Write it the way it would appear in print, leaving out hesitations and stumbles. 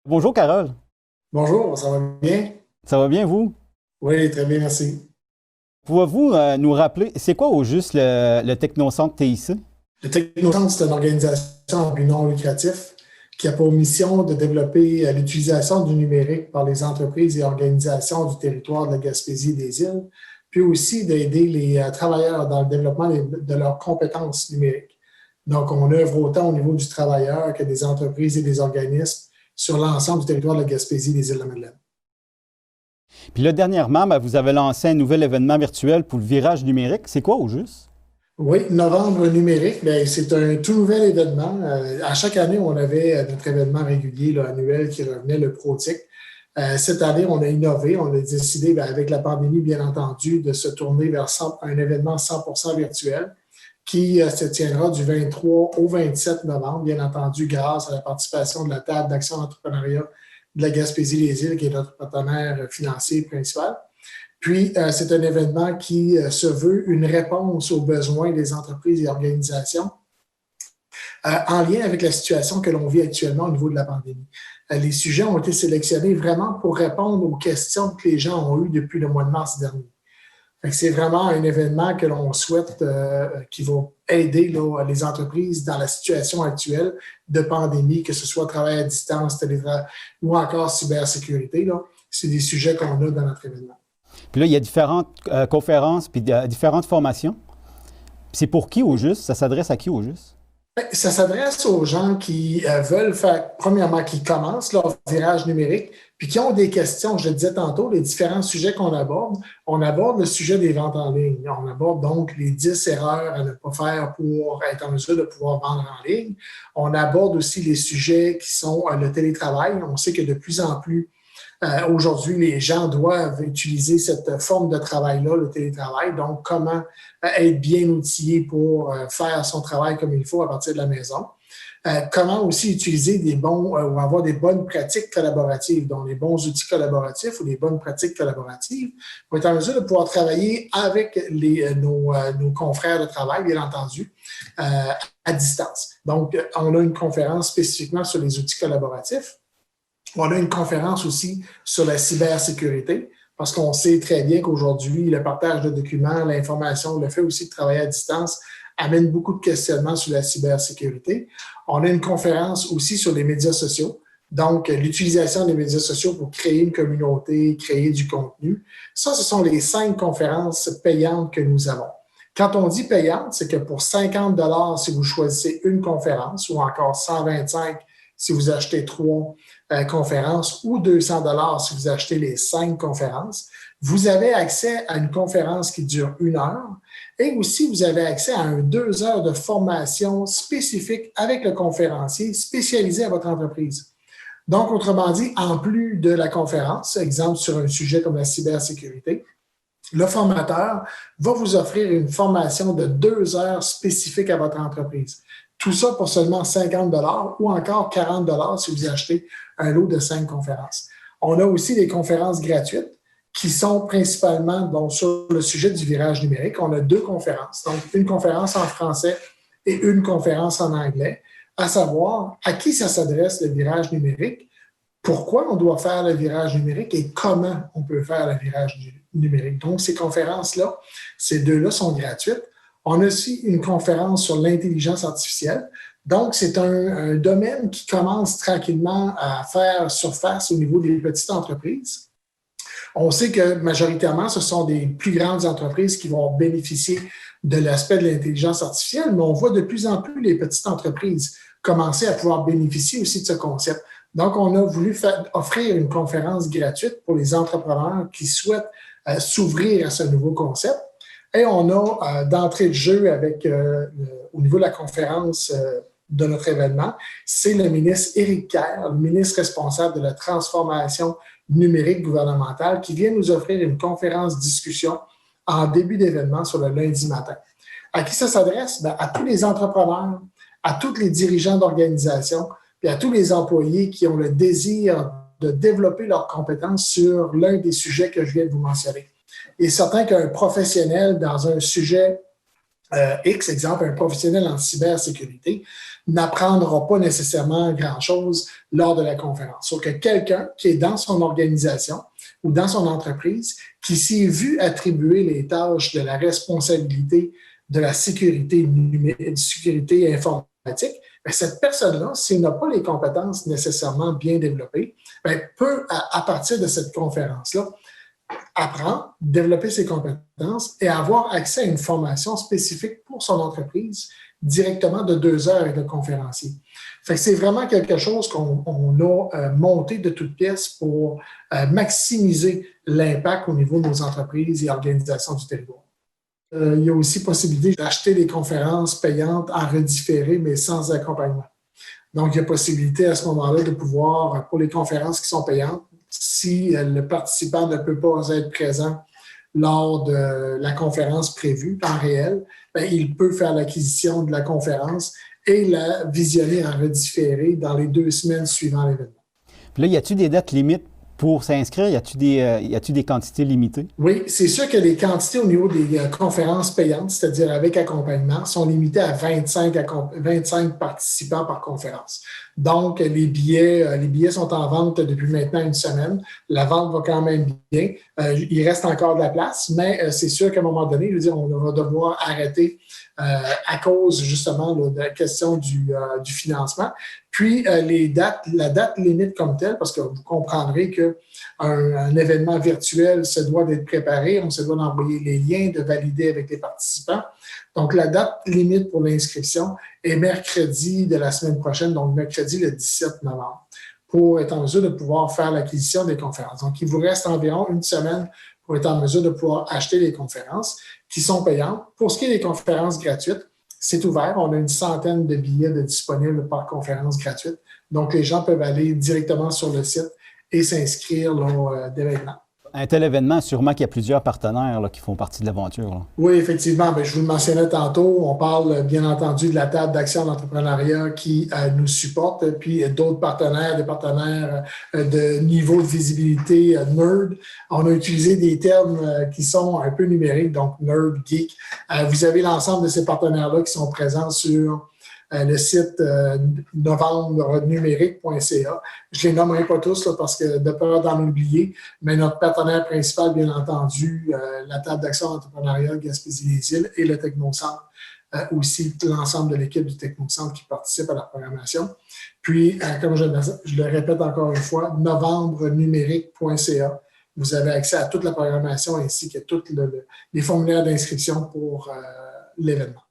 Bonjour Carole, Bonjour, ça va bien? ça va bien vous? Oui, très bien, merci. Pouvez-vous nous rappeler, c'est quoi au juste le Technocentre TIC? Le Technocentre, c'est une organisation à but non lucratif qui a pour mission de développer l'utilisation du numérique par les entreprises et organisations du territoire de la Gaspésie et des îles, puis aussi d'aider les travailleurs dans le développement de leurs compétences numériques. Donc, on œuvre autant au niveau du travailleur que des entreprises et des organismes sur l'ensemble du territoire de la Gaspésie et des îles de la Madeleine. Puis là, dernièrement, vous avez lancé un nouvel événement virtuel pour le virage numérique. C'est quoi au juste? Oui, Novembre numérique, ben, c'est un tout nouvel événement. À chaque année, on avait notre événement régulier là, annuel qui revenait, le ProTIC. Cette année, on a innové, on a décidé, ben, avec la pandémie, bien entendu, de se tourner vers un événement 100% virtuel qui se tiendra du 23 au 27 novembre, bien entendu, grâce à la participation de la table d'action d'entrepreneuriat de la Gaspésie-les-Îles, qui est notre partenaire financier principal. Puis, c'est un événement qui se veut une réponse aux besoins des entreprises et organisations en lien avec la situation que l'on vit actuellement au niveau de la pandémie. Les sujets ont été sélectionnés vraiment pour répondre aux questions que les gens ont eues depuis le mois de mars dernier. C'est vraiment un événement que l'on souhaite qui va aider là, les entreprises dans la situation actuelle de pandémie, que ce soit travail à distance, télétravail ou encore cybersécurité. Là. C'est des sujets qu'on a dans notre événement. Puis là, il y a différentes conférences puis différentes formations. Puis c'est pour qui au juste? Ça s'adresse à qui au juste? Ça s'adresse aux gens qui veulent faire, premièrement, qui commencent leur virage numérique, puis qui ont des questions. Je le disais tantôt, les différents sujets qu'on aborde. On aborde le sujet des ventes en ligne. On aborde donc les 10 erreurs à ne pas faire pour être en mesure de pouvoir vendre en ligne. On aborde aussi les sujets qui sont le télétravail. On sait que de plus en plus, aujourd'hui, les gens doivent utiliser cette forme de travail-là, le télétravail. Donc, comment être bien outillé pour faire son travail comme il faut à partir de la maison. Comment aussi utiliser des bons ou avoir des bonnes pratiques collaboratives, donc des bons outils collaboratifs ou des bonnes pratiques collaboratives pour être en mesure de pouvoir travailler avec nos confrères de travail, bien entendu, à distance. Donc, on a une conférence spécifiquement sur les outils collaboratifs. On a une conférence aussi sur la cybersécurité, parce qu'on sait très bien qu'aujourd'hui, le partage de documents, l'information, le fait aussi de travailler à distance amène beaucoup de questionnements sur la cybersécurité. On a une conférence aussi sur les médias sociaux, donc l'utilisation des médias sociaux pour créer une communauté, créer du contenu. Ça, ce sont les 5 conférences payantes que nous avons. Quand on dit payante, c'est que pour 50 si vous choisissez une conférence ou encore 125 si vous achetez 3 conférences ou 200 si vous achetez les 5 conférences. Vous avez accès à une conférence qui dure 1 heure et aussi vous avez accès à 2 heures de formation spécifique avec le conférencier spécialisé à votre entreprise. Donc, autrement dit, en plus de la conférence, exemple sur un sujet comme la cybersécurité, le formateur va vous offrir une formation de 2 heures spécifique à votre entreprise. Tout ça pour seulement 50 ou encore 40 si vous achetez un lot de 5 conférences. On a aussi des conférences gratuites qui sont principalement donc, sur le sujet du virage numérique. On a 2 conférences, donc une conférence en français et une conférence en anglais, à savoir à qui ça s'adresse le virage numérique, pourquoi on doit faire le virage numérique et comment on peut faire le virage numérique. Donc, ces conférences-là, ces 2-là sont gratuites. On a aussi une conférence sur l'intelligence artificielle. Donc, c'est un domaine qui commence tranquillement à faire surface au niveau des petites entreprises. On sait que majoritairement, ce sont des plus grandes entreprises qui vont bénéficier de l'aspect de l'intelligence artificielle, mais on voit de plus en plus les petites entreprises commencer à pouvoir bénéficier aussi de ce concept. Donc, on a voulu offrir une conférence gratuite pour les entrepreneurs qui souhaitent s'ouvrir à ce nouveau concept. Et on a d'entrée de jeu avec, au niveau de la conférence de notre événement, c'est le ministre Éric Kerr, le ministre responsable de la transformation numérique gouvernementale, qui vient nous offrir une conférence discussion en début d'événement sur le lundi matin. À qui ça s'adresse? Bien, à tous les entrepreneurs, à tous les dirigeants d'organisations, puis à tous les employés qui ont le désir de développer leurs compétences sur l'un des sujets que je viens de vous mentionner. Il est certain qu'un professionnel dans un sujet X, exemple, un professionnel en cybersécurité, n'apprendra pas nécessairement grand-chose lors de la conférence. Sauf que quelqu'un qui est dans son organisation ou dans son entreprise, qui s'est vu attribuer les tâches de la responsabilité de la sécurité informatique, bien, cette personne-là, s'il n'a pas les compétences nécessairement bien développées, bien, peut, à partir de cette conférence-là, apprendre, développer ses compétences et avoir accès à une formation spécifique pour son entreprise directement de 2 heures avec le conférencier. Fait que c'est vraiment quelque chose qu'on a monté de toutes pièces pour maximiser l'impact au niveau de nos entreprises et organisations du territoire. Il y a aussi possibilité d'acheter des conférences payantes en redifféré, mais sans accompagnement. Donc, il y a possibilité à ce moment-là de pouvoir, pour les conférences qui sont payantes, si le participant ne peut pas être présent lors de la conférence prévue, en réel, bien, il peut faire l'acquisition de la conférence et la visionner en redifféré dans les 2 semaines suivant l'événement. Puis là, y a-t-il des dates limites pour s'inscrire? Y a-t-il des quantités limitées? Oui, c'est sûr que les quantités au niveau des conférences payantes, c'est-à-dire avec accompagnement, sont limitées à 25 participants par conférence. Donc, les billets sont en vente depuis maintenant une semaine. La vente va quand même bien. Il reste encore de la place, mais c'est sûr qu'à un moment donné, je veux dire, on va devoir arrêter à cause justement là, de la question du financement. Puis, la date limite comme telle, parce que vous comprendrez qu'un événement virtuel se doit d'être préparé, on se doit d'envoyer les liens, de valider avec les participants. Donc, la date limite pour l'inscription est mercredi de la semaine prochaine, donc mercredi le 17 novembre, pour être en mesure de pouvoir faire l'acquisition des conférences. Donc, il vous reste environ une semaine pour être en mesure de pouvoir acheter les conférences qui sont payantes. Pour ce qui est des conférences gratuites, c'est ouvert. On a une centaine de billets disponibles par conférence gratuite. Donc, les gens peuvent aller directement sur le site et s'inscrire dès maintenant. Un tel événement, sûrement qu'il y a plusieurs partenaires là, qui font partie de l'aventure. Là. Oui, effectivement. Bien, je vous le mentionnais tantôt. On parle bien entendu de la table d'action d'entrepreneuriat qui nous supporte, puis d'autres partenaires, des partenaires de niveau de visibilité nerd. On a utilisé des termes qui sont un peu numériques, donc nerd, geek. Vous avez l'ensemble de ces partenaires-là qui sont présents sur le site novembrenumérique.ca. Je ne les nommerai pas tous là, parce que de peur d'en oublier, mais notre partenaire principal, bien entendu, la table d'action entrepreneuriale Gaspésie-les-Îles et le Technocentre, aussi l'ensemble de l'équipe du Technocentre qui participe à la programmation. Puis, comme je le répète encore une fois, novembrenumérique.ca. Vous avez accès à toute la programmation ainsi que tous les formulaires d'inscription pour l'événement.